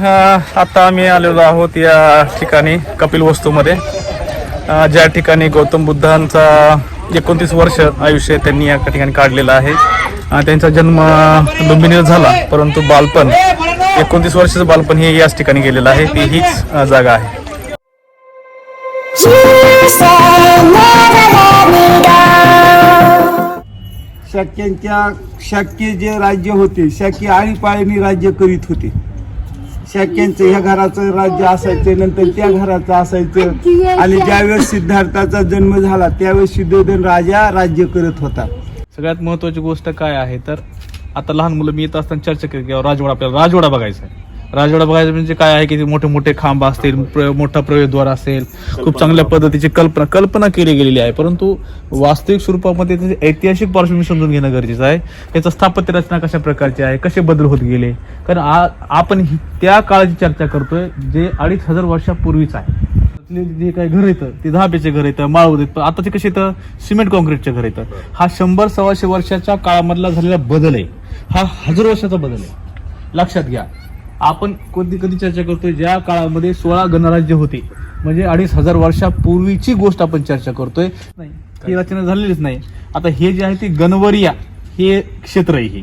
आता आम्ही आलेलो आहोत या ठिकाणी कपिल वस्तूमध्ये, ज्या ठिकाणी गौतम बुद्धांचा 29 वर्ष आयुष्य त्यांनी या ठिकाणी काढलेलं आहे. त्यांचा जन्म लुंबिनीला झाला, परंतु बालपण 29 वर्षाचं बालपण हे याच ठिकाणी गेलेलं आहे. ती हीच जागा आहे. शाक्य जे राज्य होते, शाक्य आळीपाळीने राज्य करीत होते. शाक्यांचं ह्या घराचं राज्य असायचं, नंतर त्या घराचं असायचं, आणि ज्यावेळेस सिद्धार्थाचा जन्म झाला त्यावेळेस शुद्धोधन राजा राज्य करत होता. सगळ्यात महत्त्वाची गोष्ट काय आहे तर आता लहान मुलं मी येत असताना चर्चा केली की राजवाडा, आपल्याला राजवाडा बघायचा आहे. राजवाडा बघायचं म्हणजे काय आहे की मोठे मोठे खांब असतील, मोठा प्रवेशद्वार असेल, खूप चांगल्या पद्धतीची कल्पना केली गेलेली आहे. परंतु वास्तविक स्वरूपामध्ये त्याची ऐतिहासिक पार्श्वभूमी समजून घेणं गरजेचं आहे. त्याचं स्थापत्य रचना कशा प्रकारची आहे, कसे बदल होत गेले, कारण आपण त्या काळाची चर्चा करतोय जे 2500 वर्षापूर्वीच आहे. जे काही घर येतं ते धाब्याचे घर येतं, माळवत येतं, आता ते कसे येतं सिमेंट कॉन्क्रीटचे घर येतं. हा 100-125 वर्षाच्या काळामधला झालेला बदल आहे, हा 1000 वर्षाचा बदल आहे. लक्षात घ्या. आपण कधी चर्चा करतोय ज्या काळामध्ये 16 गणराज्य होते, म्हणजे 2500 वर्षापूर्वीची गोष्ट आपण चर्चा करतोय. नाही, ही रचना झालेलीच नाही. आता हे जे आहे ते गणवरिया हे क्षेत्र आहे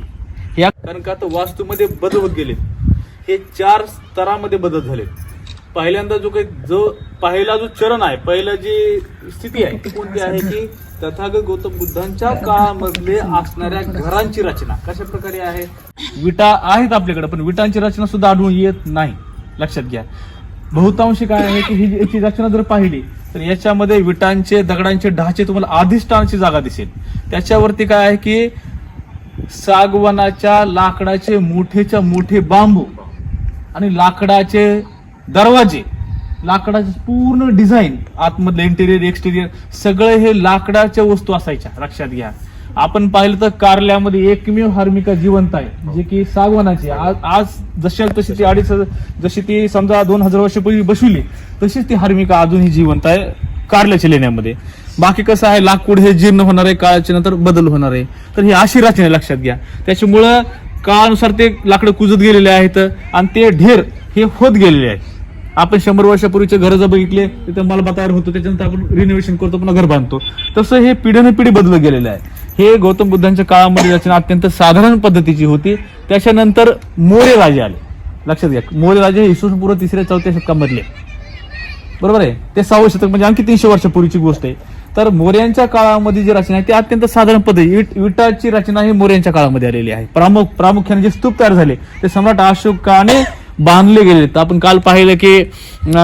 हे कारण का तर वास्तूमध्ये बदल होत गेले. हे 4 स्तरामध्ये बदल झाले. पहिल्यांदा पहिला जो चरण आहे, पहिला जी स्थिती आहे ती कोणती आहे की तथागत गौतम बुद्धांच्या काळामधले असणाऱ्या घरांची रचना कशा प्रकारे आहे. विटा आहेत आपल्याकडे, पण विटांची रचना सुद्धा आढळून येत नाही. लक्षात घ्या. बहुतांशी काय आहे की ही याची रचना जर पाहिली तर याच्यामध्ये विटांचे, दगडांचे ढाचे तुम्हाला अधिष्ठानाची जागा दिसेल. त्याच्यावरती काय आहे की सागवानाच्या लाकडाचे मोठेच्या मोठे बांबू आणि लाकडाचे दरवाजे, लाकडाचे पूर्ण डिझाईन, आतमधलं इंटेरियर एक्सटेरियर सगळे हे लाकडाच्या वस्तू असायच्या. लक्षात घ्या. आपण पाहिलं तर कारल्यामध्ये एकमेव हार्मिका जिवंत आहे, जे की सागवानाची. आज जशी ती समजा 2000 वर्षापूर्वी बसवली तशीच ती हार्मिका अजूनही जिवंत आहे कारल्याच्या लेण्यामध्ये. बाकी कसं आहे, लाकूड हे जीर्ण होणार आहे, काळाच्या नंतर बदल होणार आहे. तर ही अशी रचना आहे. लक्षात घ्या. त्याच्यामुळं काळानुसार ते लाकडं कुजत गेलेले आहेत आणि ते ढेर हे होत गेलेले आहेत. आपण 100 वर्षापूर्वीचे घर जर बघितले तिथं मला तयार होतो, त्याच्यानंतर आपण रिनोव्हेशन करतो, पुन्हा घर बांधतो. तसं हे पिढ्याने पिढी बदलत गेलेलं आहे. हे गौतम बुद्धांच्या काळामध्ये रचना अत्यंत साधारण पद्धतीची होती. त्याच्यानंतर मोरे राजे आले. लक्षात घ्या. मोरे राजे हे इसवी सन पूर्व 3ऱ्या-4थ्या शतकामधले, बरोबर आहे. ते 6वे शतक म्हणजे आणखी 300 वर्षापूर्वीची गोष्ट आहे. तर मोर्यांच्या काळामध्ये जी रचना आहे ती अत्यंत साधारण पद्धती, विटाची रचना ही मोर्यांच्या काळामध्ये आलेली आहे. प्रामुख्याने जे स्तूप तयार झाले ते सम्राट अशोकाने बांधले गेले. तर आपण काल पाहिलं की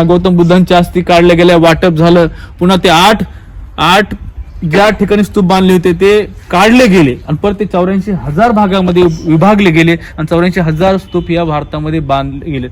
गौतम बुद्धांच्या अस्थी काढल्या गेल्या, वाटप झालं, पुन्हा ते आठ ज्या ठिकाणी स्तूप बांधले होते ते काढले गेले आणि परत ते 84,000 भागामध्ये विभागले गेले आणि 84,000 स्तूप या भारतामध्ये बांधले गेले,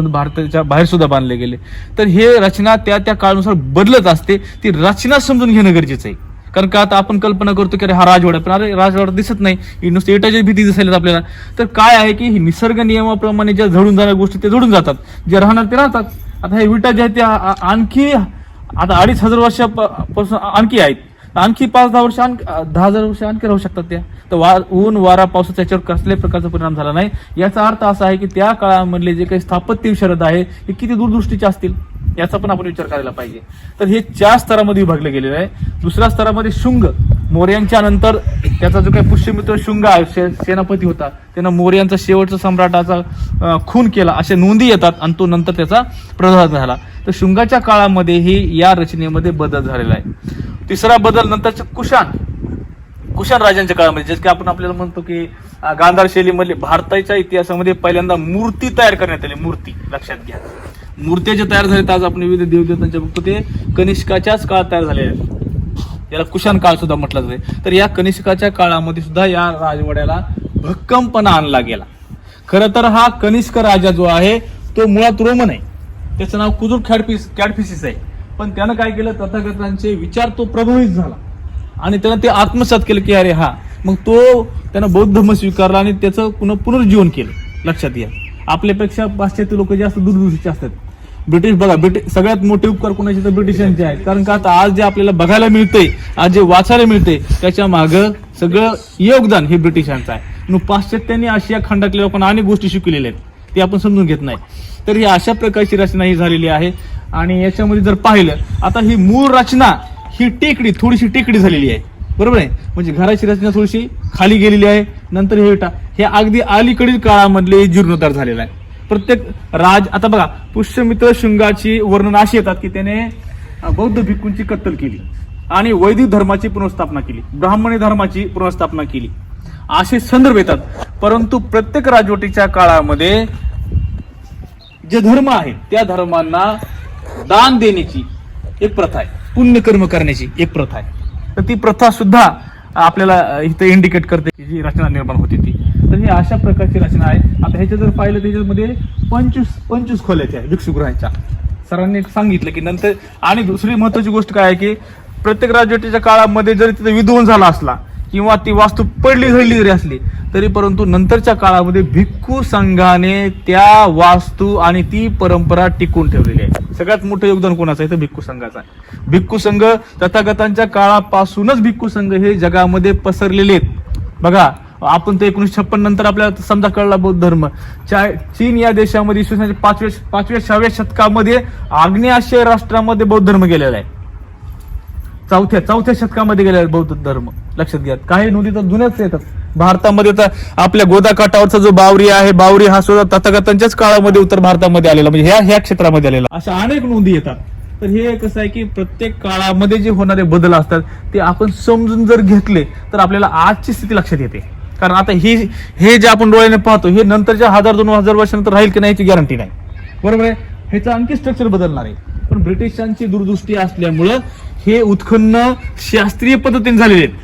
भारताच्या बाहेर सुद्धा बांधले गेले. तर हे रचना त्या काळानुसार बदलत असते. ती रचना समजून घेणं गरजेचं आहे. कारण का आता आपण कल्पना करतो की अरे हा राजवाडा, पण अरे राजवाडा दिसत नाही, नुसते इटाची भीती दिसायला आपल्याला. तर काय आहे की निसर्ग नियमाप्रमाणे ज्या झडून जाणाऱ्या गोष्टी ते झडून जातात, जे राहणार ते राहतात. आता हे विटा ज्या आहेत त्या आणखी आता 2500 वर्षापासून आणखी आहेत, आणखी 5-10 वर्ष 10,000 वर्ष आणखी राहू शकतात त्या. तर ऊन वारा पावसाचा याच्यावर कसल्याही प्रकारचा परिणाम झाला नाही. याचा अर्थ असा आहे की त्या काळामधले जे काही स्थापत्य विशारद आहे हे किती दूरदृष्टीचे असतील याचा पण आपण विचार करायला पाहिजे. तर हे 4 स्तरामध्ये विभागले गेलेले आहे. दुसऱ्या स्तरामध्ये शुंग, मोर्यांच्या नंतर त्याचा जो काही पुष्यमित्र शुंग आहे, सेनापती होता, त्यानं मोर्यांचा शेवटचा सम्राटाचा खून केला अशा नोंदी येतात आणि तो नंतर त्याचा प्रधान झाला. तर शुंगाच्या काळामध्येही या रचनेमध्ये बदल झालेला आहे. तिसरा बदल नंतरच्या कुशाण राजांच्या काळामध्ये, जसं की आपण आपल्याला म्हणतो की गांधार शैलीमधले भारताच्या इतिहासामध्ये पहिल्यांदा मूर्ती तयार करण्यात आली. मूर्ती, लक्षात घ्या. मूर्त्या ज्या तयार झाल्या आज आपण विविध देवदेवतांच्या बघतो ते कनिष्काच्याच काळात तयार झालेल्या आहेत. याला कुशाण काळ सुद्धा म्हटलं जाते. तर या कनिष्काच्या काळामध्ये सुद्धा या राजवाड्याला भक्कमपणा आणला गेला. खरं तर हा कनिष्क राजा जो आहे तो मुळात रोमन आहे. त्याचं नाव कुजूर कॅडफिसिस आहे. पण त्यानं काय केलं, तथागतांचे विचार तो प्रभावित झाला आणि त्यानं ते आत्मसात केलं की अरे हा, मग त्यानं बौद्ध धर्म स्वीकारला आणि त्याचं पुनर्जीवन केलं. लक्षात घ्या. आपल्यापेक्षा पाश्चात्य लोक जास्त दूरदृष्टीचे असतात. ब्रिटिश सगळ्यात मोठे उपकार कोणाचे तर ब्रिटिशांचे आहेत. कारण का आता आज जे आपल्याला बघायला मिळतंय, आज जे वाचायला मिळतंय, त्याच्या मागं सगळं योगदान हे ब्रिटिशांचं आहे. पाश्चात्यांनी आशिया खंडातल्या लोकांना अनेक गोष्टी शिकवलेल्या आहेत, ते आपण समजून घेत नाही. तर ही अशा प्रकारची रचना ही झालेली आहे. आणि याच्यामध्ये जर पाहिलं आता ही मूळ रचना ही टेकडी थोडीशी टेकडी झालेली आहे, बरोबर आहे. म्हणजे घराची रचना थोडीशी खाली गेलेली आहे. नंतर हे विटा हे अगदी अलीकडील काळामधले जीर्णोद्धार झालेला आहे. प्रत्येक आता बघा पुष्यमित्र शृंगाची वर्णन अशी येतात की त्याने बौद्ध भिक्खूंची कत्तल केली आणि वैदिक धर्माची पुनर्स्थापना केली, ब्राह्मणी धर्माची पुनर्स्थापना केली, असे संदर्भ येतात. परंतु प्रत्येक राजवटीच्या काळामध्ये जे धर्म आहेत त्या धर्मांना दान देण्याची एक प्रथा आहे, पुण्यकर्म करण्याची एक प्रथा आहे. तर ती प्रथा सुद्धा आपल्याला इथे इंडिकेट करते की जी रचना निर्माण होती ती. तर ही अशा प्रकारची रचना आहे. आता ह्याच्या जर पाहिलं त्याच्यामध्ये 25 खोल्याच्या भिक्षुगृहाच्या सरांनी सांगितलं की नंतर. आणि दुसरी महत्वाची गोष्ट काय आहे की प्रत्येक राजवटीच्या काळामध्ये जरी तिथे विध्वंस झाला असला किंवा ती वास्तू पडली झडली जरी असली तरी परंतु नंतरच्या काळामध्ये भिक्खू संघाने त्या वास्तू आणि ती परंपरा टिकून ठेवलेली आहे. सगळ्यात मोठं योगदान कोणाचं आहे तर भिक्खू संघाचं आहे. भिक्खू संघ तथागतांच्या काळापासूनच भिक्खू संघ हे जगामध्ये पसरलेले आहेत. बघा आपण ते 1956 नंतर आपल्याला समजा कळला बौद्ध धर्म. चीन या देशामध्ये इसवी सन 5व्या शतकामध्ये आग्नेय आशिया राष्ट्रामध्ये बौद्ध धर्म गेलेला आहे. चौथ्या शतकामध्ये गेलेला बौद्ध धर्म लक्षात घ्या. काही नोंदी तर जुन्याच येतात. भारतामध्ये तर आपल्या गोदाकाठावरचा जो बावरी आहे, बावरी हा सुद्धा तथागतांच्याच काळामध्ये उत्तर भारतामध्ये आलेला, म्हणजे ह्या क्षेत्रामध्ये आलेला. अशा अनेक नोंदी येतात. तर हे कसं आहे की प्रत्येक काळामध्ये जे होणारे बदल असतात ते आपण समजून जर घेतले तर आपल्याला आजची स्थिती लक्षात येते. कारण आता हे जे आपण डोळ्याने पाहतो हे नंतरच्या 1000-2000 वर्षानंतर राहील की नाही याची गॅरंटी नाही, बरोबर आहे. ह्याचं आणखी स्ट्रक्चर बदलणार आहे. पण ब्रिटिशांची दूरदृष्टी असल्यामुळं हे उत्खनन शास्त्रीय पद्धतीने झालेले आहेत.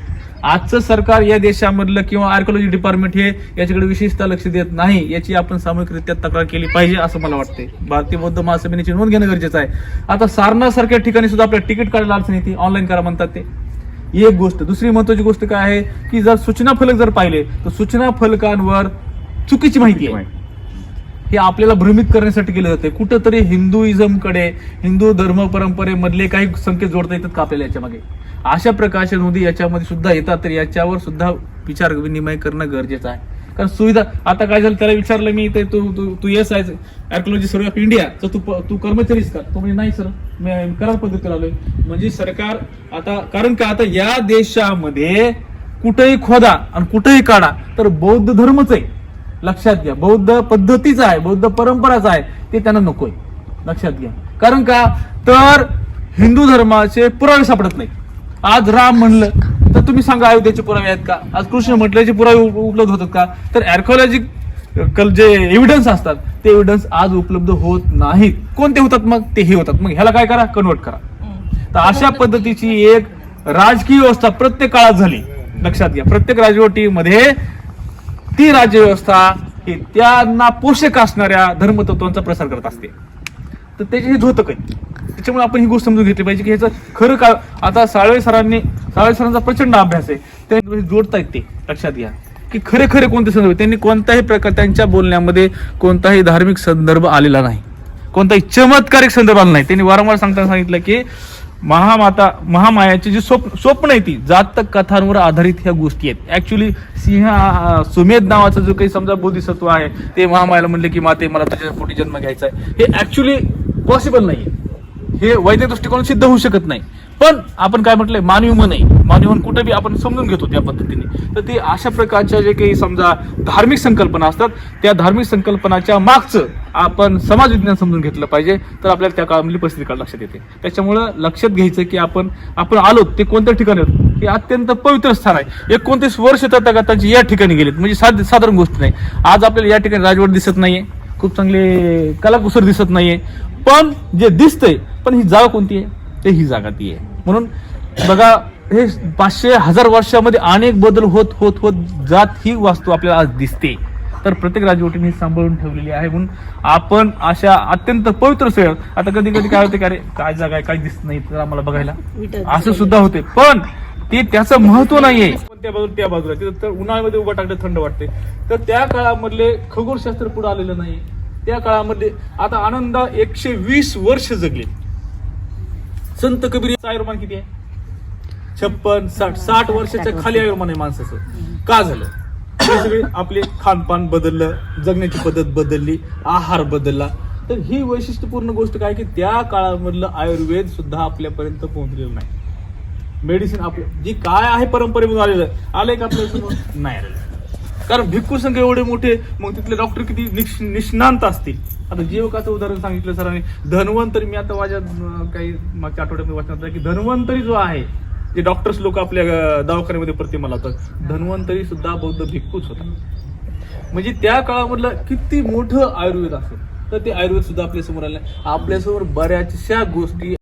आजचं सरकार या देशामधलं किंवा आर्किओलॉजी डिपार्टमेंट हे याच्याकडे विशेषतः लक्ष देत नाही. याची आपण सामूहिकरित्या तक्रार केली पाहिजे असं मला वाटते. भारतीय बौद्ध महासभेची नोंद घेणं गरजेचं आहे. आता सारनाथ सारख्या ठिकाणी सुद्धा आपल्याला तिकीट काढायला अडचण येते, ऑनलाईन करा म्हणतात ते. एक गोष्ट. दुसरी महत्वाची गोष्ट काय आहे की जर सूचना फलक जर पाहिले तर सूचना फलकांवर चुकीची माहिती आहे. हे आपल्याला भ्रमित करण्यासाठी केलं जाते. कुठंतरी हिंदुइझमकडे, हिंदू धर्म परंपरेमधले काही संकेत जोडता येतात का आपल्याला याच्या मागे. अशा प्रकारच्या नोंदी याच्यामध्ये सुद्धा येतात. तर याच्यावर सुद्धा विचार विनिमय करणं गरजेचं आहे. कारण सुविधा आता काय झालं त्याला विचारलं मी ते तू येस आहे आर्किओलॉजी सर्वे ऑफ इंडिया तर तू कर्मचारीच का. तो म्हणजे नाही सर मी करार पद्धतीला आलोय. म्हणजे सरकार आता कारण का आता या देशामध्ये कुठेही खोदा आणि कुठेही काढा तर बौद्ध धर्मच आहे. लक्षात घ्या. बौद्ध पद्धतीचा आहे, बौद्ध परंपराचा आहे, ते त्यांना नकोय. लक्षात घ्या. कारण का तर हिंदू धर्माचे पुरावे सापडत नाही. आज राम म्हणलं तर तुम्ही सांगा अयोध्येचे पुरावे आहेत का. आज कृष्ण म्हटल्याचे पुरावे उपलब्ध होतात का. तर आर्किओलॉजिकल जे एव्हिडन्स असतात ते एव्हिडन्स आज उपलब्ध होत नाहीत. कोणते होतात मग ते हे होतात. मग ह्याला काय करा कन्वर्ट करा. तर अशा पद्धतीची एक राजकीय व्यवस्था प्रत्येक काळात झाली. लक्षात घ्या. प्रत्येक राजवटीमध्ये ती राज्यव्यवस्था ही त्यांना पोषक असणाऱ्या धर्मतत्वांचा प्रसार करत असते. तर त्याचे हे धोतक आहे. त्याच्यामुळे आपण ही गोष्ट समजून घेतली पाहिजे की ह्याचं खरं काय. आता साळवे सरांचा प्रचंड अभ्यास आहे. ते जोडतायत ते. लक्षात घ्या की खरे कोणते संदर्भ. त्यांनी कोणताही प्रकार त्यांच्या बोलण्यामध्ये कोणताही धार्मिक संदर्भ आलेला नाही, कोणताही चमत्कारिक संदर्भ आला नाही. त्यांनी वारंवार सांगताना सांगितलं की महामायाची जी स्वप्न आहे ती जातक कथांवर आधारित ह्या गोष्टी आहेत. ऍक्च्युली सुमेध नावाचा जो काही समजा बोधिसत्व आहे ते महामायाला म्हणले की माते मला तुझ्या पोटी जन्म घ्यायचा आहे. हे ऍक्च्युली पॉसिबल नाहीये. हे वैद्य दृष्टिकोन सिद्ध होऊ शकत नाही. पण आपण काय म्हटलंय मानवी मन आहे. मानवी मन कुठे बी आपण समजून घेतो त्या पद्धतीने. तर ते अशा प्रकारच्या जे काही समजा धार्मिक संकल्पना असतात त्या धार्मिक संकल्पनाच्या मागचं आपण समाज विज्ञान समजून घेतलं पाहिजे. तर आपल्याला त्या काळामधली परिस्थिती लक्षात येते. त्याच्यामुळं लक्षात घ्यायचं की आपण आलो ते कोणत्या ठिकाणी होतो. हे अत्यंत पवित्र स्थान आहे. 29 वर्ष तथागतांची या ठिकाणी गेलीत. म्हणजे साधारण गोष्ट नाही. आज आपल्याला या ठिकाणी राजवट दिसत नाहीये, खूप चांगले कलाकुसर दिसत नाहीये. पण जे दिसतंय पण ही जागा कोणती आहे ते ही जागा ती आहे. म्हणून बघा हे 500-1000 वर्षामध्ये अनेक बदल होत होत होत जात ही वास्तू आपल्याला आज दिसते. तर प्रत्येक राजवटीने सांभाळून ठेवलेली आहे. म्हणून आपण अशा अत्यंत पवित्र स्थळ. आता कधी काय होते की अरे काय जागा आहे काय दिसत नाही तर आम्हाला बघायला असं सुद्धा होते. पण ते त्याचं महत्व नाहीये. त्या बाजूला तिथं तर उन्हाळ्यामध्ये उभा टाकलं थंड वाटते. तर त्या काळामधले खगोलशास्त्र पुढे आलेलं नाही. त्या काळामध्ये आता आनंदा 120 वर्ष जगले. संत कबीर आयुर्मान किती आहे 56-60 वर्षाच्या खाली आयुर्मान आहे माणसाचं. का झालं. सगळे आपले खानपान बदललं, जगण्याची पद्धत बदलली, आहार बदलला. तर ही वैशिष्ट्यपूर्ण गोष्ट काय की त्या काळामधलं आयुर्वेद सुद्धा आपल्यापर्यंत पोहोचलेलं नाही. मेडिसिन आपलं जी काय आहे परंपरेमधून आलेलं आलंय का आपल्या समोर? नाही आलेलं. कारण भिक्खू संघ एवढे मोठे, मग तिथले डॉक्टर किती निष्णांत असतील. आता जीवकाचं उदाहरण सांगितलं सरांनी. धन्वंतरी, मी आता माझ्या काही मागच्या आठवड्यामध्ये वाचण्यात आलं की धन्वंतरी जो आहे, जे डॉक्टर्स लोक आपल्या दवाखान्यामध्ये प्रतिमा लावतात, धन्वंतरी सुद्धा बौद्ध भिक्खूच होता. म्हणजे त्या काळामधलं किती मोठं आयुर्वेद असेल, तर ते आयुर्वेद सुद्धा आपल्या समोर आलं. आपल्यासमोर बऱ्याचशा गोष्टी